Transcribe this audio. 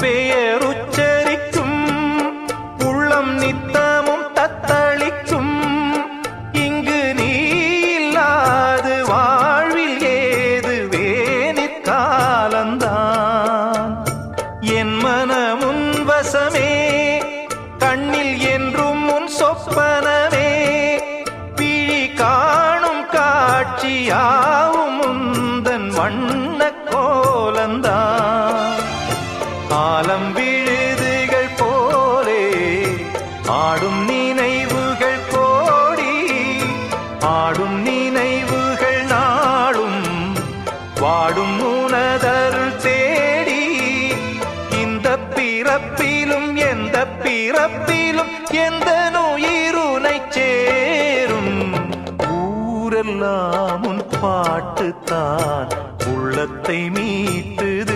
பெயருச்சரிக்கும் உள்ளம் நித்தமும் தத்தளிக்கும். இங்கு நீ இல்லாது வாழ்வில் ஏது வேணிற்காலந்தான். என் மனமுன் வசமே, கண்ணில் என்றும் உன் சொப்பனமே, பிழி காணும் காட்சியாவும் உந்தன் வண்ண கோலந்தான். ஆலம் விழுதுகள் போலே ஆடும் நினைவுகள் கோடி, ஆடும் நினைவுகள் நாளும் வாடும் உனதருள் தேடி. இந்த பிறப்பிலும் எந்த பிறப்பிலும் எந்த உயிருனை சேரும். ஊரெல்லாம் உன் பாட்டுத்தான் உள்ளத்தை மீட்டுது.